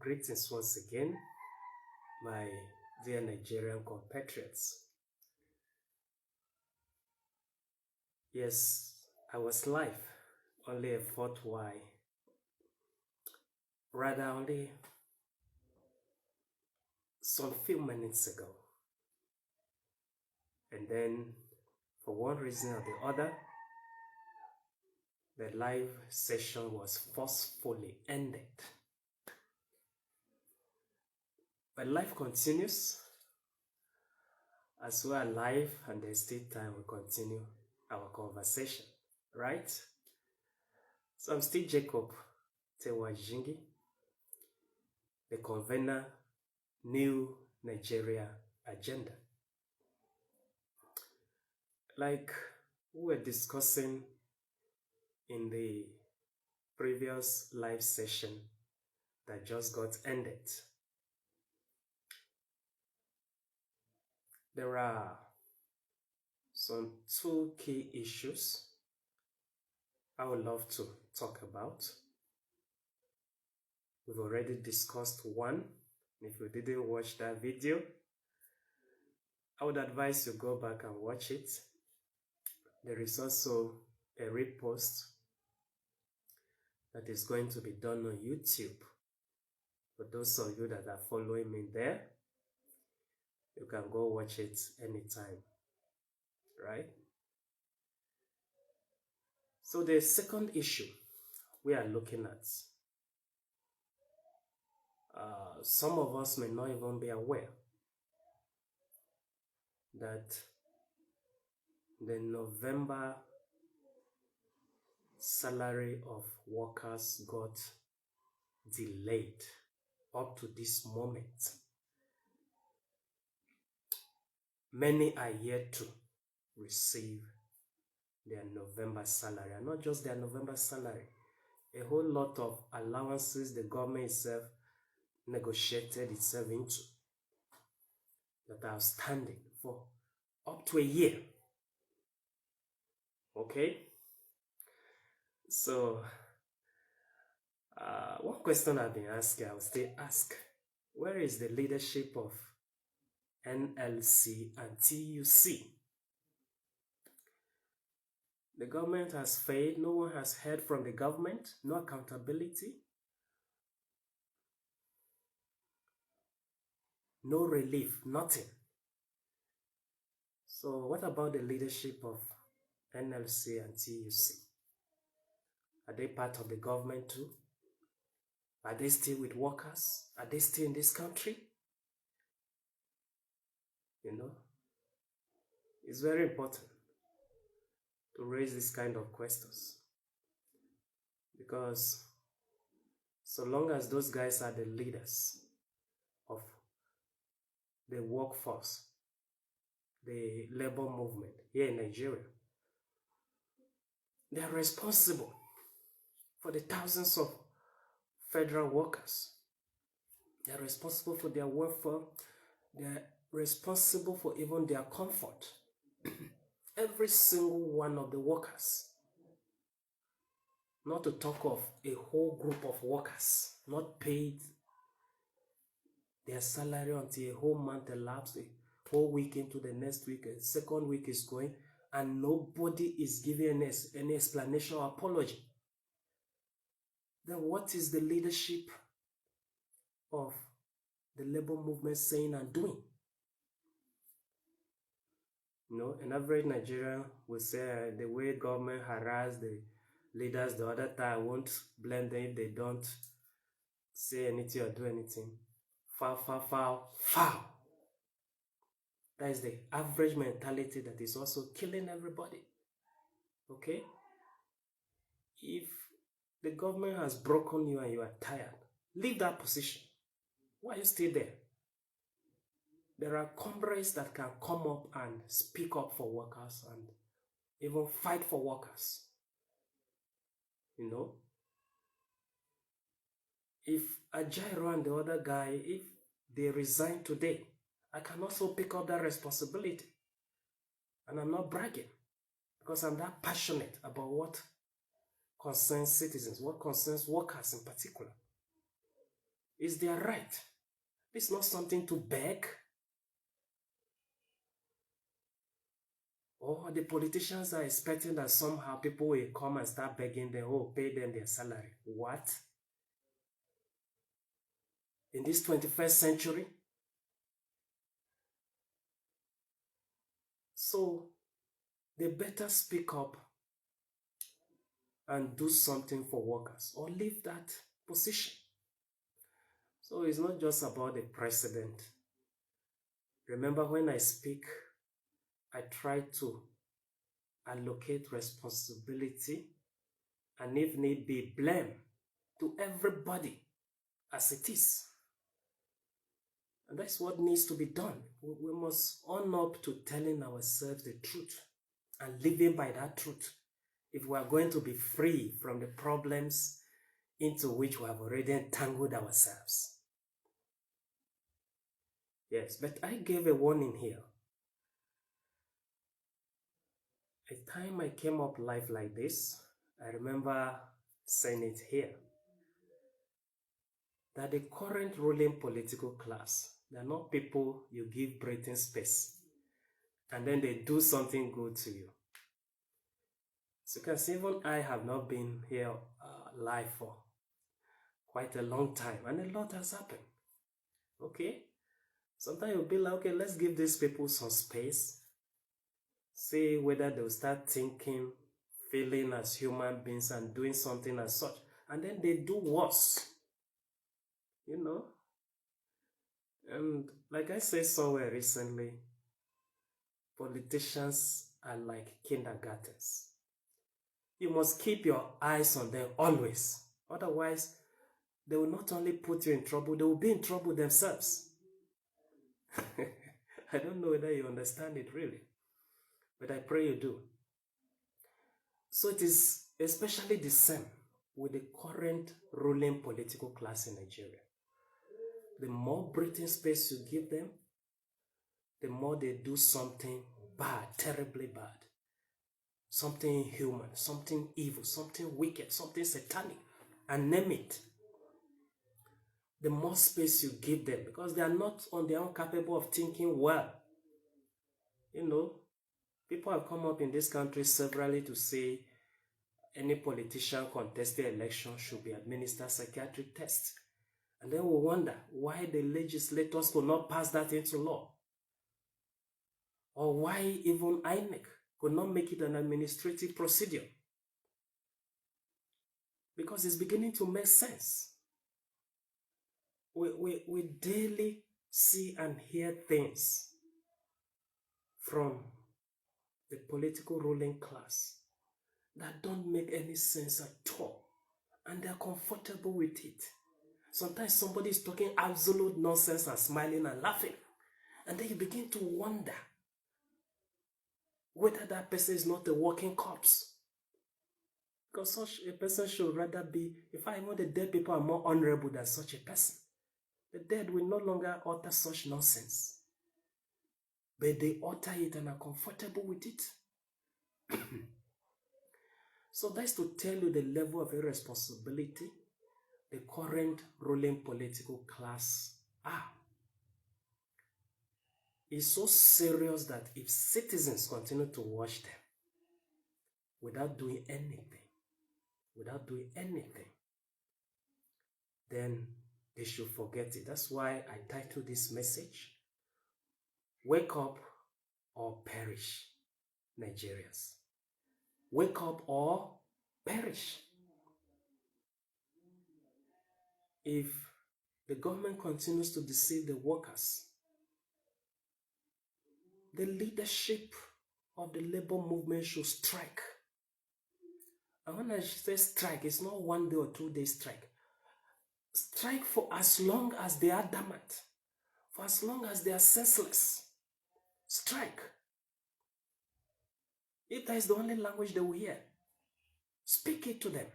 Greetings once again, my dear Nigerian compatriots. Yes, I was live only a fourth while, rather only some few minutes ago. And then, for one reason or the other, the live session was forcefully ended. But life continues. As we are live and there's still time, we continue our conversation, right? So I'm still Jacob Tewajingi, the convener, New Nigeria Agenda. Like we were discussing in the previous live session that just got ended, there are some two key issues I would love to talk about. We've already discussed one. If you didn't watch that video, I would advise you go back and watch it. There is also a repost that is going to be done on YouTube. For those of you that are following me there, you can go watch it anytime, right? So the second issue we are looking at, some of us may not even be aware that the November salary of workers got delayed up to this moment. Many are yet to receive their November salary, and not just their November salary, a whole lot of allowances the government itself negotiated itself into that are outstanding for up to a year. Okay? So, one question I've been asking, I will still ask, where is the leadership of NLC and TUC? The government has failed. No one has heard from the government. No accountability. No relief. Nothing. So what about the leadership of NLC and TUC? Are they part of the government too? Are they still with workers? Are they still in this country? You know, it's very important to raise this kind of questions, because so long as those guys are the leaders of the workforce, the labor movement here in Nigeria, they are responsible for the thousands of federal workers. They are responsible for their welfare. They are responsible for even their comfort. Every single one of the workers. Not to talk of a whole group of workers not paid their salary until a whole month elapsed, a whole week into the next week, a second week is going, and nobody is giving any explanation or apology. Then what is the leadership of the labor movement saying and doing? You know, an average Nigerian will say the way government harass the leaders the other time, I won't blame them if they don't say anything or do anything. Foul, foul, foul, foul. That is the average mentality that is also killing everybody. Okay? If the government has broken you and you are tired, leave that position. Why are you still there? There are comrades that can come up and speak up for workers and even fight for workers. You know? If Ajairo and the other guy, if they resign today, I can also pick up that responsibility. And I'm not bragging, because I'm that passionate about what concerns citizens, what concerns workers in particular. It's their right. It's not something to beg. Or the politicians are expecting that somehow people will come and start begging them, oh, pay them their salary. What? In this 21st century? So they better speak up and do something for workers or leave that position. So it's not just about the president. Remember, when I speak, I try to allocate responsibility and, if need be, blame to everybody as it is. And that's what needs to be done. We must own up to telling ourselves the truth and living by that truth if we are going to be free from the problems into which we have already entangled ourselves. Yes, but I gave a warning here. A time I came up live like this, I remember saying it here, that the current ruling political class, they're not people you give breathing space and then they do something good to you. So you can see, even I have not been here live for quite a long time and a lot has happened. Okay? Sometimes you'll be like, okay, let's give these people some space. See whether they'll start thinking, feeling as human beings and doing something as such. And then they do worse. You know? And like I said somewhere recently, politicians are like kindergartens. You must keep your eyes on them always. Otherwise, they will not only put you in trouble, they will be in trouble themselves. I don't know whether you understand it really, but I pray you do. So it is especially the same with the current ruling political class in Nigeria. The more breathing space you give them, the more they do something bad, terribly bad. Something inhuman, something evil, something wicked, something satanic, and name it. The more space you give them, because they are not on their own capable of thinking well. You know, people have come up in this country severally to say any politician contesting election should be administered psychiatric test. And then we wonder why the legislators could not pass that into law. Or why even INEC could not make it an administrative procedure. Because it's beginning to make sense. We daily see and hear things from the political ruling class that don't make any sense at all. And they're comfortable with it. Sometimes somebody is talking absolute nonsense and smiling and laughing. And then you begin to wonder whether that person is not a walking corpse. Because such a person should rather be, in fact, even the dead people are more honorable than such a person. The dead will no longer utter such nonsense. But they utter it and are comfortable with it. So that's to tell you the level of irresponsibility the current ruling political class are. It's so serious that if citizens continue to watch them without doing anything, then they should forget it. That's why I titled this message, Wake Up or Perish, Nigerians. Wake up or perish. If the government continues to deceive the workers, the leadership of the labor movement should strike. And when I say strike, it's not 1 day or 2 day strike. Strike for as long as they are adamant, for as long as they are senseless. Strike. If that is the only language they will hear, speak it to them.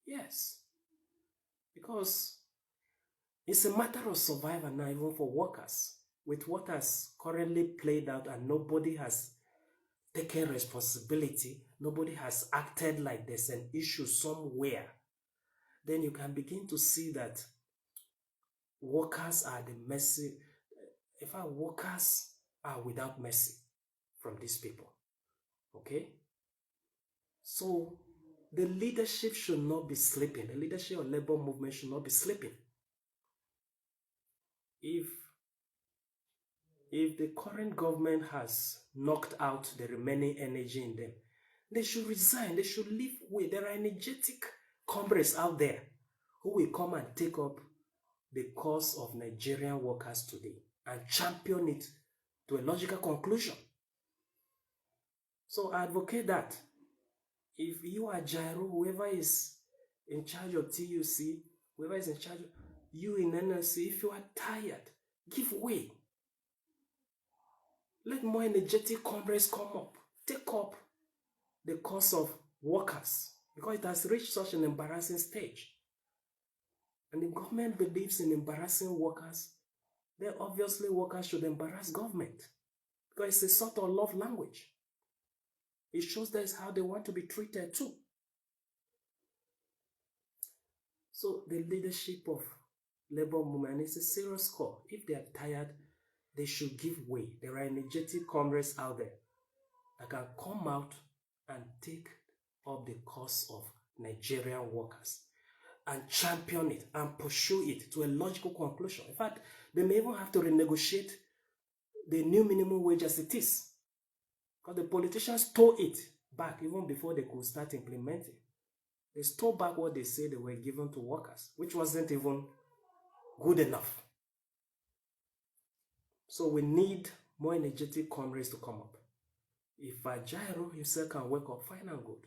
Yes. Because it's a matter of survival now, even for workers, with what has currently played out and nobody has taken responsibility, nobody has acted like there's an issue somewhere. then you can begin to see that workers are the mercy. In fact, workers are without mercy from these people. Okay? So the leadership should not be sleeping. The leadership of labor movement should not be sleeping. If the current government has knocked out the remaining energy in them, they should resign. They should leave way. There are energetic comrades out there who will come and take up the cause of Nigerian workers today and champion it to a logical conclusion. So I advocate that. If you are Gyro, whoever is in charge of TUC, whoever is in charge of you in NLC, if you are tired, give way. Let more energetic comrades come up. Take up the cause of workers because it has reached such an embarrassing stage. And the government believes in embarrassing workers, then obviously workers should embarrass government because it's a sort of love language. It shows that's how they want to be treated too. So the leadership of labor movement is a serious call. If they are tired, they should give way. There are energetic comrades out there that can come out and take up the cause of Nigerian workers and champion it and pursue it to a logical conclusion. In fact, they may even have to renegotiate the new minimum wage as it is, because the politicians stole it back even before they could start implementing. They stole back what they said they were given to workers, which wasn't even good enough. So we need more energetic comrades to come up. If Gyro himself can wake up, fine and good.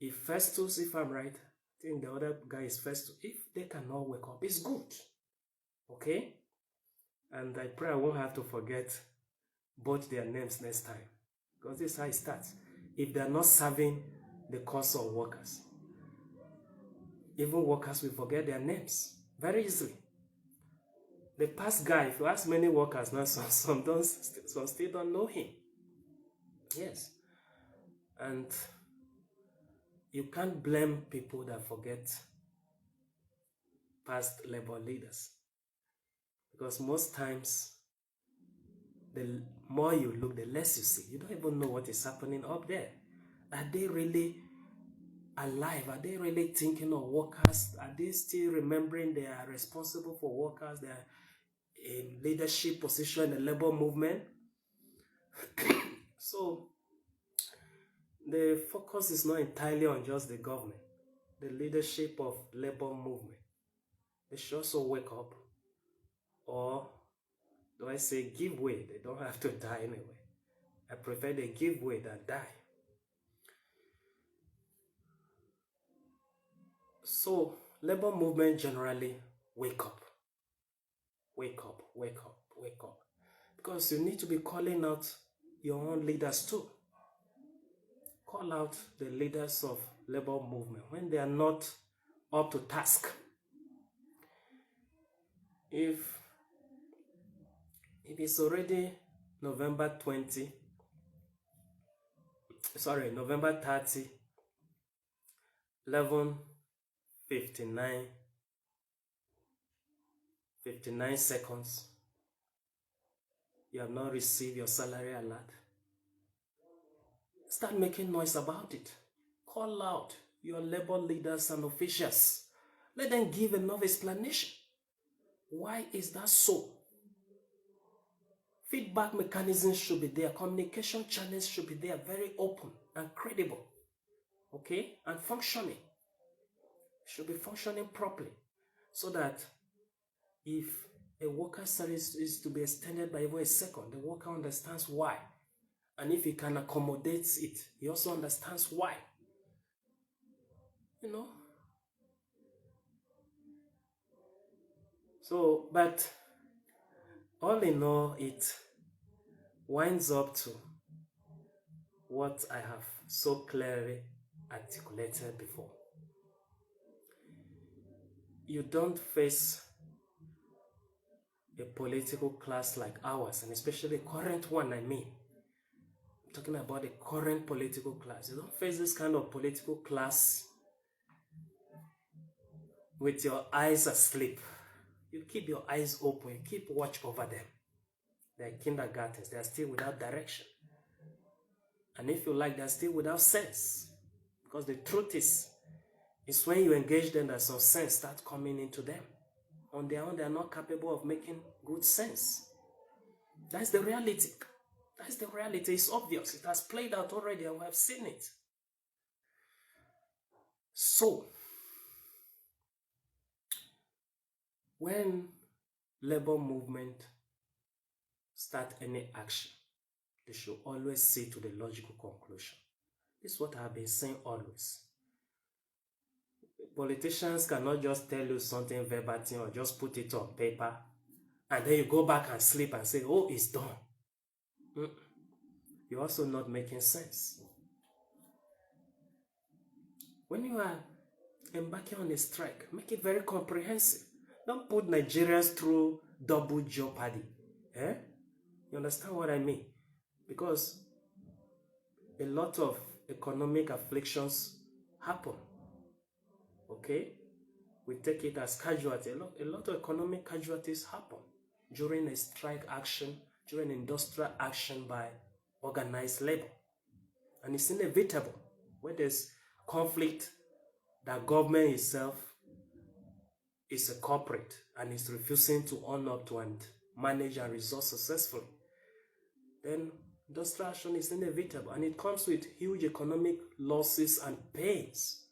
If Festus, if I'm right, I think the other guy is Festus, if they cannot wake up, it's good. Okay? And I pray I won't have to forget both their names next time, because this is how it starts. If they're not serving the cause of workers, even workers will forget their names very easily. The past guy, if you ask many workers now, some still don't know him. Yes. And you can't blame people that forget past labor leaders, because most times the more you look, the less you see. You don't even know what is happening up there. Are they really alive? Are they really thinking of workers? Are they still remembering they are responsible for workers? They are in leadership position in the labor movement. So the focus is not entirely on just the government, the leadership of labor movement. They should also wake up, or do I say give way? They don't have to die anyway. I prefer they give way than die. So labor movement generally wake up. Wake up, wake up, wake up. Because you need to be calling out your own leaders too. Call out the leaders of labor movement when they are not up to task. If it's already November 30, 11:59 seconds, you have not received your salary alert, start making noise about it. Call out your labor leaders and officials. Let them give enough explanation. Why is that so? Feedback mechanisms should be there. Communication channels should be there, very open and credible. Okay? And functioning. Should be functioning properly. So that if a worker's service is to be extended by even a second, the worker understands why. And if he can accommodate it, he also understands why. You know? So, but all in all, it winds up to what I have so clearly articulated before. You don't face a political class like ours, and especially the current one, I'm talking about the current political class. You don't face this kind of political class with your eyes asleep. You keep your eyes open, you keep watch over them. They're kindergartens, they're still without direction. And if you like, they're still without sense. Because the truth is, it's when you engage them that some sense starts coming into them. On their own, they are not capable of making good sense. That's the reality. That's the reality. It's obvious. It has played out already and we have seen it. So, when labor movement start any action, they should always see to the logical conclusion. This is what I have been saying always. Politicians cannot just tell you something verbatim or just put it on paper and then you go back and sleep and say, oh, it's done. You're also not making sense. When you are embarking on a strike, make it very comprehensive. Don't put Nigerians through double jeopardy. You understand what I mean? Because a lot of economic afflictions happen. Okay? We take it as casualty. A lot of economic casualties happen during a strike action, during industrial action by organized labor. And it's inevitable. Where there's conflict, the government itself is a culprit and is refusing to own up to and manage and resolve successfully, then industrial action is inevitable and it comes with huge economic losses and pains.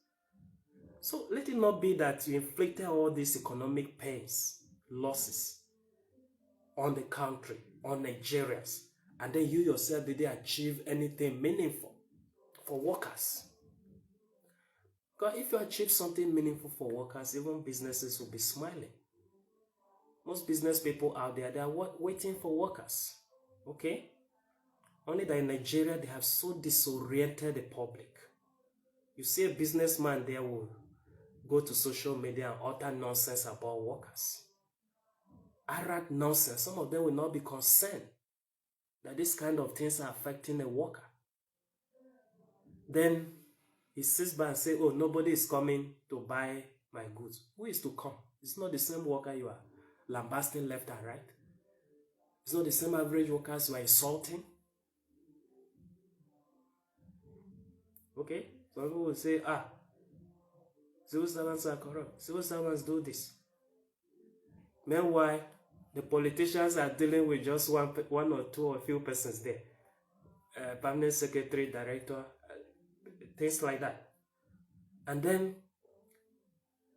So let it not be that you inflicted all these economic pains, losses on the country, on Nigerians, and then you yourself didn't achieve anything meaningful for workers. Because if you achieve something meaningful for workers, even businesses will be smiling. Most business people out there, they are waiting for workers. Okay? Only that in Nigeria, they have so disoriented the public. You see a businessman there will go to social media and utter nonsense about workers. Arrant nonsense. Some of them will not be concerned that this kind of things are affecting a worker. Then he sits by and says, oh, nobody is coming to buy my goods. Who is to come? It's not the same worker you are lambasting left and right. It's not the same average workers you are insulting. Okay? Some people will say, civil servants are corrupt. Civil servants do this. Meanwhile, the politicians are dealing with just one or two or few persons there. Permanent secretary, director, things like that. And then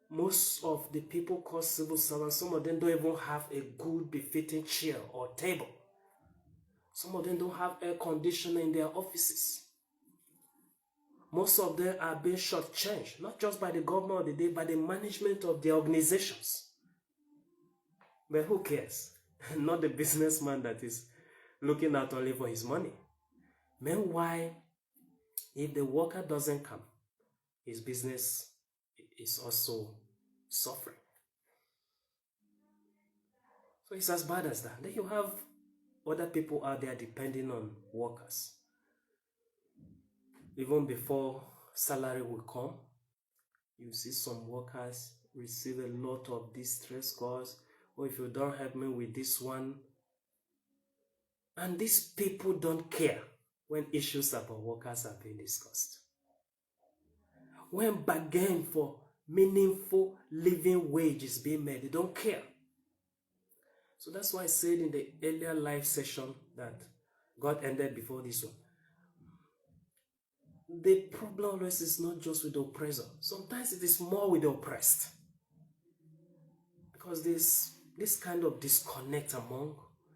most of the people called civil servants, some of them don't even have a good befitting chair or table. Some of them don't have air conditioning in their offices. Most of them are being shortchanged, not just by the government of the day, by the management of the organizations. But who cares? Not the businessman that is looking out only for his money. Meanwhile, if the worker doesn't come, his business is also suffering. So it's as bad as that. Then you have other people out there depending on workers. Even before salary will come, you see some workers receive a lot of distress calls. Or if you don't help me with this one. And these people don't care when issues about workers are being discussed. When bargain for meaningful living wage is being made, they don't care. So that's why I said in the earlier live session that God ended before this one. The problem always is not just with the oppressor. Sometimes it is more with the oppressed. Because there's this kind of disconnect among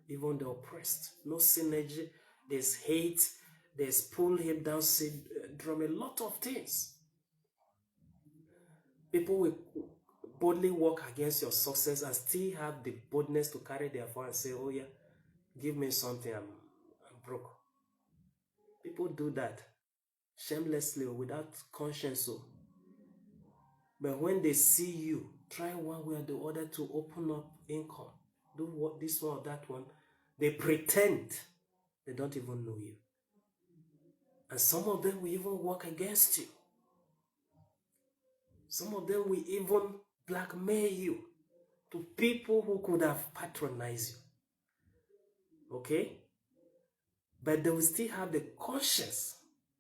even the oppressed. No synergy. There's hate. There's pull him down syndrome. A lot of things. People will boldly work against your success and still have the boldness to carry their phone and say, oh yeah, give me something, I'm broke. People do that shamelessly or without conscience. But when they see you try one way or the other to open up income, do this one or that one, they pretend they don't even know you. And some of them will even work against you. Some of them will even blackmail you to people who could have patronized you. Okay? But they will still have the conscience,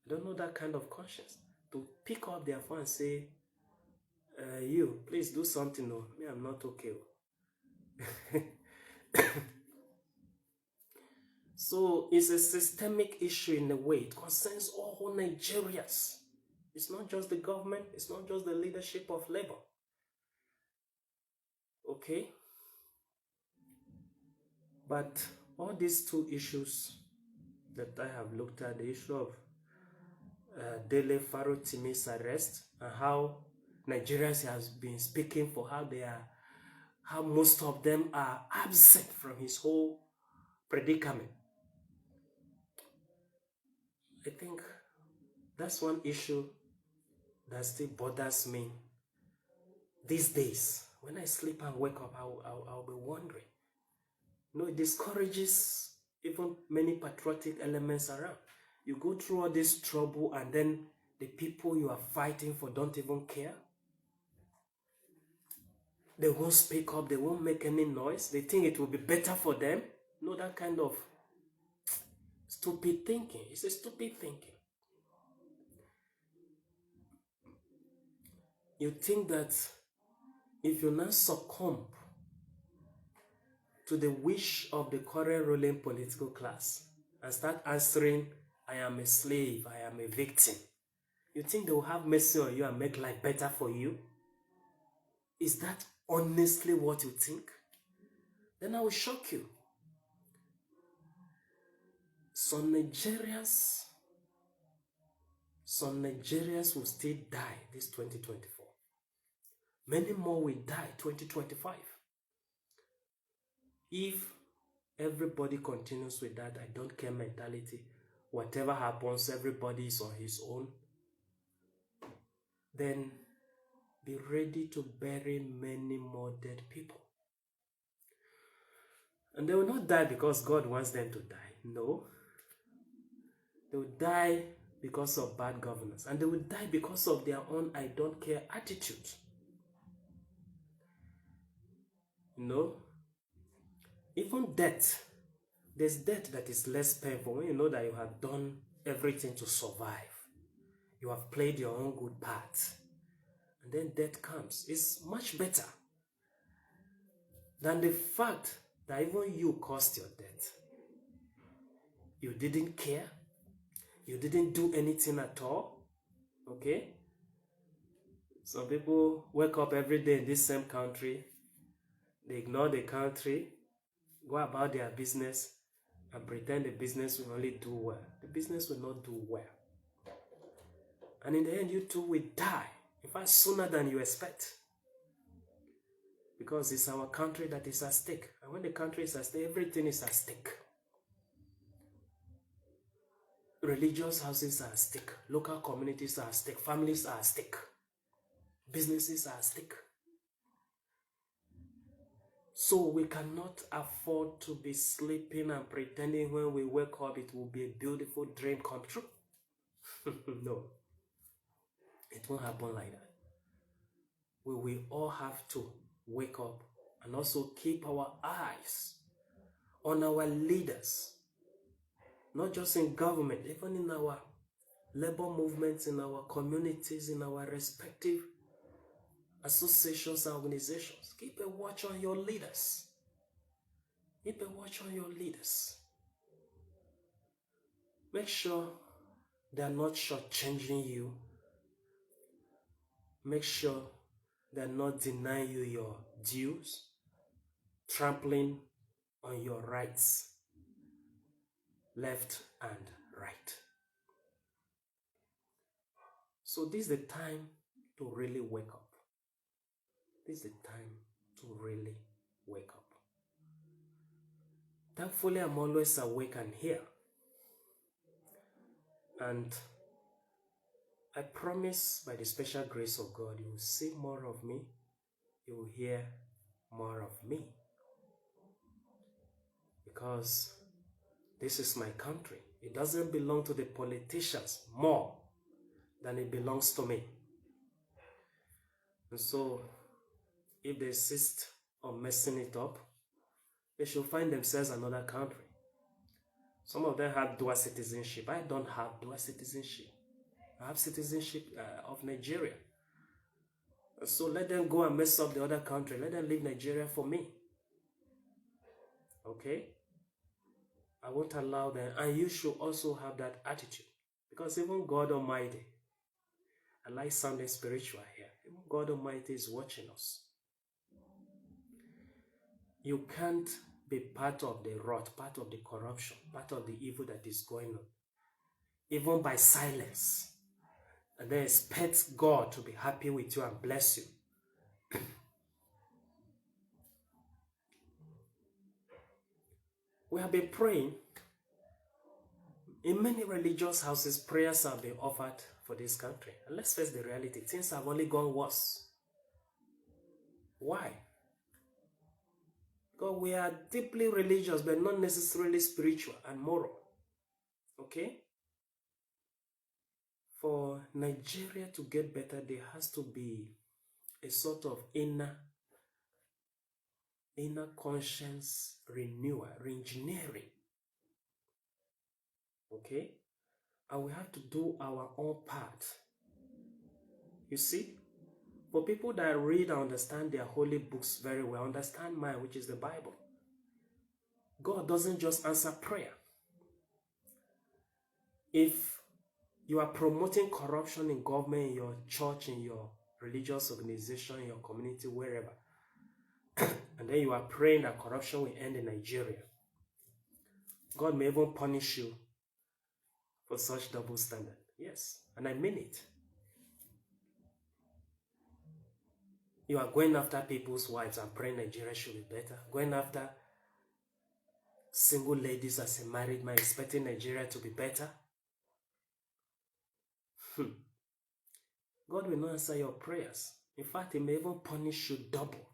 I don't know that kind of conscience, to pick up their phone and say, you, please do something. No, me, I'm not okay. So it's a systemic issue in a way. It concerns all Nigerians. It's not just the government. It's not just the leadership of Labour. Okay? But all these two issues that I have looked at, the issue of Dele Farotimi's arrest and how Nigerians has been speaking for how most of them are absent from his whole predicament. I think that's one issue that still bothers me these days. When I sleep and wake up, I'll be wondering. It discourages even many patriotic elements around. You go through all this trouble and then the people you are fighting for don't even care. They won't speak up. They won't make any noise. They think it will be better for them. That kind of stupid thinking. It's a stupid thinking. You think that if you now succumb to the wish of the current ruling political class and start answering, I am a slave, I am a victim, you think they will have mercy on you and make life better for you? Is that honestly what you think? Then I will shock you. Some Nigerians will still die this 2024. Many more will die 2025. If everybody continues with that I don't care mentality, whatever happens, everybody is on his own, then be ready to bury many more dead people. And they will not die because God wants them to die. No. They will die because of bad governance. And they will die because of their own I don't care attitude. Even death. There's death that is less painful when you know that you have done everything to survive. You have played your own good part. And then death comes. It's much better than the fact that even you caused your death. You didn't care. You didn't do anything at all. Okay? Some people wake up every day in this same country. They ignore the country, go about their business, and pretend the business will only do well. The business will not do well. And in the end, you too will die. In fact, sooner than you expect. Because it's our country that is at stake. And when the country is at stake, everything is at stake. Religious houses are at stake. Local communities are at stake. Families are at stake. Businesses are at stake. So we cannot afford to be sleeping and pretending when we wake up it will be a beautiful dream come true. No. It won't happen like that. We will all have to wake up and also keep our eyes on our leaders. Not just in government, even in our labor movements, in our communities, in our respective associations and organizations. Keep a watch on your leaders. Keep a watch on your leaders. Make sure they are not shortchanging you. Make sure they are not denying you your dues, trampling on your rights, left and right. So this is the time to really wake up. This is the time to really wake up. Thankfully, I'm always awake and here. And I promise by the special grace of God, you will see more of me. You will hear more of me. Because this is my country. It doesn't belong to the politicians more than it belongs to me. And so, if they insist on messing it up, they should find themselves another country. Some of them have dual citizenship. I don't have dual citizenship. I have citizenship of Nigeria. So let them go and mess up the other country. Let them leave Nigeria for me. Okay? I won't allow them. And you should also have that attitude. Because even God Almighty, I like sounding spiritual here. Even God Almighty is watching us. You can't be part of the rot, part of the corruption, part of the evil that is going on, even by silence, and then expect God to be happy with you and bless you. We have been praying. In many religious houses, prayers have been offered for this country. And let's face the reality, things have only gone worse. Why? Because we are deeply religious, but not necessarily spiritual and moral. Okay? For Nigeria to get better, there has to be a sort of inner conscience renewal, re-engineering. Okay? And we have to do our own part. You see? For people that read and understand their holy books very well, understand mine, which is the Bible. God doesn't just answer prayer. If you are promoting corruption in government, in your church, in your religious organization, in your community, wherever, and then you are praying that corruption will end in Nigeria, God may even punish you for such double standard. Yes, and I mean it. You are going after people's wives and praying Nigeria should be better. Going after single ladies as a married man, expecting Nigeria to be better. God will not answer your prayers. In fact, He may even punish you double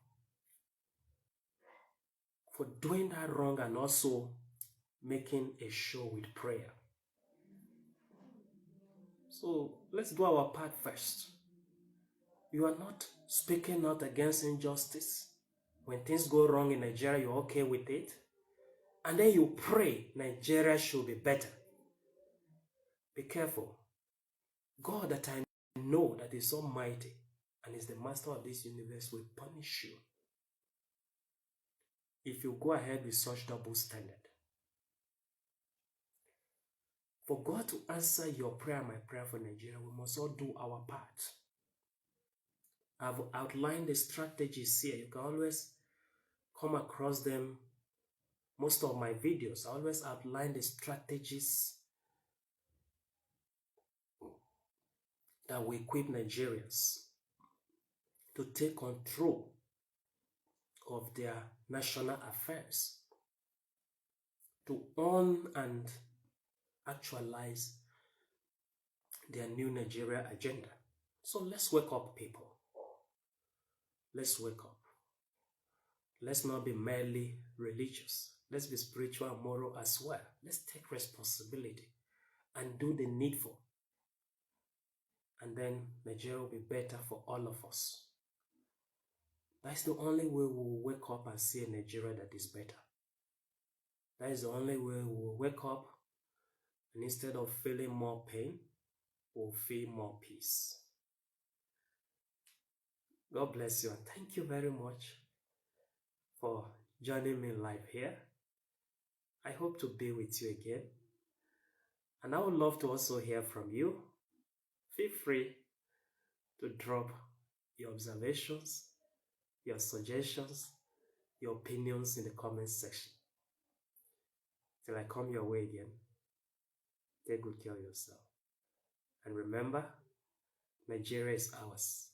for doing that wrong and also making a show with prayer. So let's do our part first. You are not speaking out against injustice. When things go wrong in Nigeria, you're okay with it. And then you pray Nigeria should be better. Be careful. God that I know that is almighty and is the master of this universe will punish you if you go ahead with such double standard. For God to answer your prayer, my prayer for Nigeria, we must all do our part. I've outlined the strategies here. You can always come across them. Most of my videos, I always outline the strategies that will equip Nigerians to take control of their national affairs, to own and actualize their new Nigeria agenda. So let's wake up, people. Let's wake up. Let's not be merely religious. Let's be spiritual and moral as well. Let's take responsibility and do the needful. And then Nigeria will be better for all of us. That's the only way we'll wake up and see a Nigeria that is better. That is the only way we'll wake up and instead of feeling more pain, we'll feel more peace. God bless you and thank you very much for joining me live here. I hope to be with you again. And I would love to also hear from you. Feel free to drop your observations, your suggestions, your opinions in the comment section. Till I come your way again, take good care of yourself. And remember, Nigeria is ours.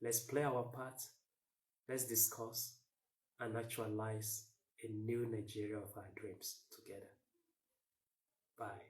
Let's play our part. Let's discuss and actualize a new Nigeria of our dreams together. Bye.